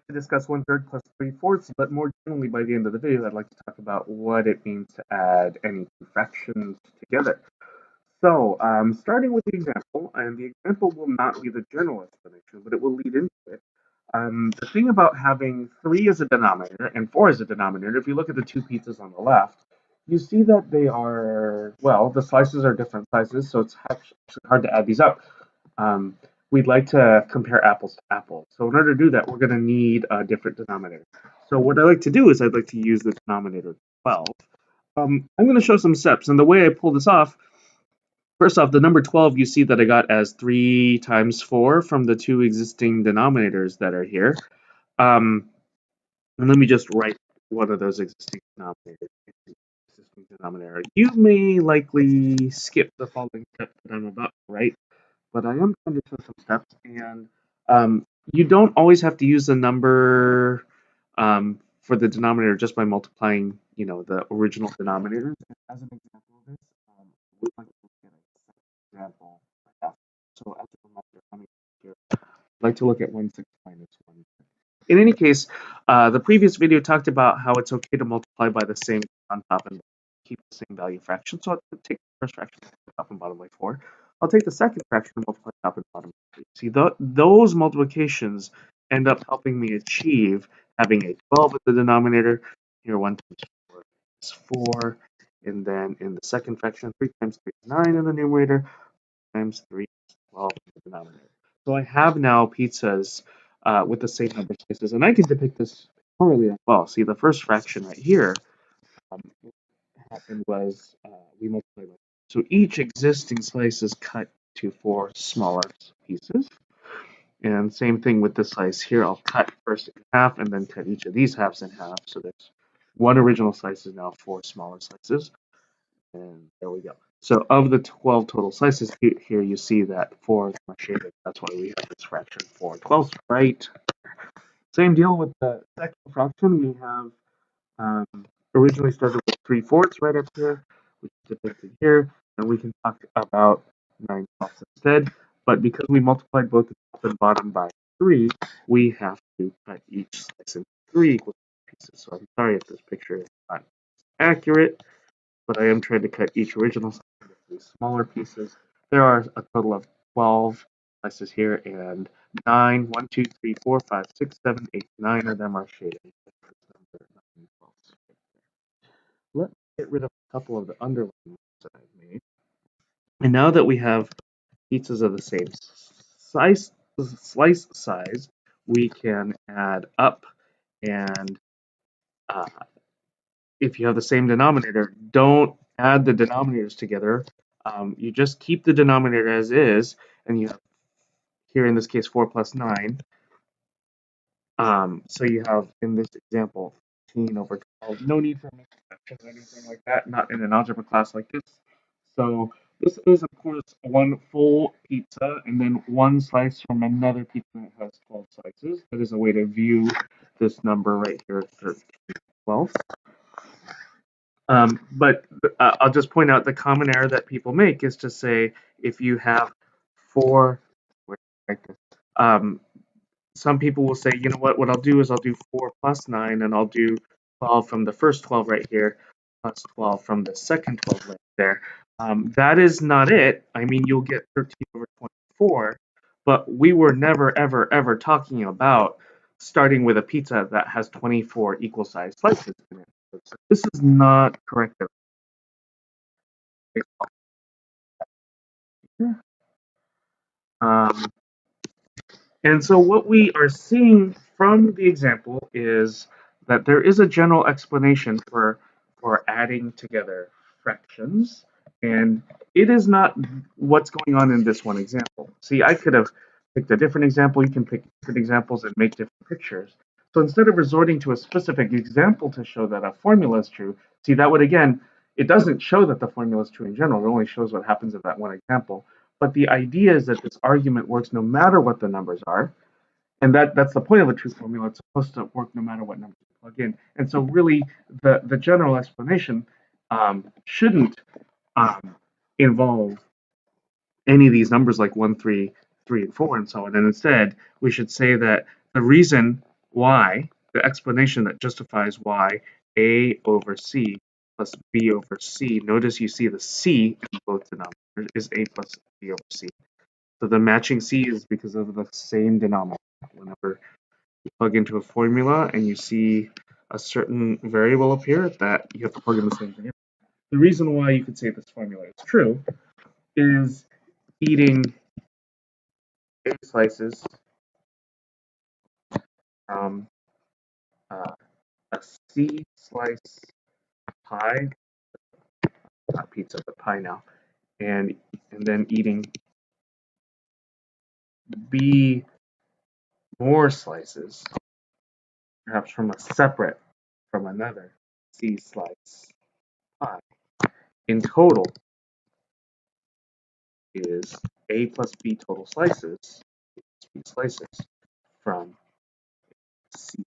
to discuss 1/3 plus 3/4, but more generally by the end of the video, I'd like to talk about what it means to add any two fractions together. So, starting with the example, and the example will not be the general explanation, but it will lead into it. The thing about having 3 as a denominator and 4 as a denominator, if you look at the two pizzas on the left, you see that they are, well, the slices are different sizes, so it's actually hard to add these up. Um, we'd like to compare apples to apples. So in order to do that, we're going to need a different denominator. So what I like to do is I'd like to use the denominator 12. I'm going to show some steps, and the way I pull this off, first off, the number 12 you see that I got as 3 times 4 from the two existing denominators that are here. And let me just write one of those existing denominators. You may likely skip the following step that I'm about to write, but I am going to show some steps, and you don't always have to use the number for the denominator just by multiplying, the original denominators. As an example of this, we'd like to look at a second example. So as a reminder, coming here, I'd like to look at 1/6 minus 1. In any case, the previous video talked about how it's okay to multiply by the same on top and keep the same value fraction. So I'll take the first fraction, top and bottom by 4. I'll take the second fraction and multiply top and bottom by 3. See, those multiplications end up helping me achieve having a 12 at the denominator. Here, 1 times 4 is 4. And then in the second fraction, 3 times 3 is 9 in the numerator, times 3 is 12 in the denominator. So I have now pizzas with the same number of slices, and I can depict this pictorially as well. See, the first fraction right here what happened was we multiplied. So each existing slice is cut to 4 smaller pieces. And same thing with this slice here. I'll cut first in half and then cut each of these halves in half. So there's one original slice is now 4 smaller slices. And there we go. So of the 12 total slices here, you see that 4 are shaded. That's why we have this fraction 4/12, right? Same deal with the second fraction. We have originally started with 3/4 right up here, which is depicted here, and we can talk about 9/12 instead. But because we multiplied both the top and bottom by 3, we have to cut each slice into 3 equal pieces. So I'm sorry if this picture is not accurate, but I am trying to cut each original slice into 3 smaller pieces. There are a total of 12 slices here, and 9, 1, 2, 3, 4, 5, 6, 7, 8, 9 of them are shaded. Let's get rid of a couple of the underlines that I've made. And now that we have pizzas of the same slice size, we can add up. And if you have the same denominator, don't add the denominators together. You just keep the denominator as is, and you have here in this case 4 plus 9. So you have in this example 15 over 12. No need for mixed fractions or anything like that, not in an algebra class like this. So this is, of course, one full pizza and then one slice from another pizza that has 12 slices. That is a way to view this number right here, 12. But I'll just point out the common error that people make is to say if you have 4, some people will say, you know what I'll do is I'll do 4 plus 9, and I'll do 12 from the first 12 right here, plus 12 from the second 12 right there. That is not it. I mean, you'll get 13 over 24, but we were never, ever, ever talking about starting with a pizza that has 24 equal-sized slices in it. So this is not correct. Um, And so what we are seeing from the example is that there is a general explanation for adding together fractions, and it is not what's going on in this one example. See, I could have picked a different example. You can pick different examples and make different pictures. So instead of resorting to a specific example to show that a formula is true, see, that would, again, it doesn't show that the formula is true in general. It only shows what happens in that one example. But the idea is that this argument works no matter what the numbers are. And that's the point of a truth formula. It's supposed to work no matter what numbers you plug in. And so really the general explanation shouldn't involve any of these numbers like 1, 3, 3, and 4, and so on. And instead, we should say that the reason y, the explanation that justifies why a over c plus b over c, notice you see the c in both denominators, is a plus b over c. So the matching c is because of the same denominator. Whenever you plug into a formula and you see a certain variable appear, that you have to plug in the same thing. The reason why you could say this formula is true is eating 8 slices from a C slice pie, not pizza, but pie now, and then eating B more slices, perhaps from another C slice pie. In total is A plus B total slices, B slices from C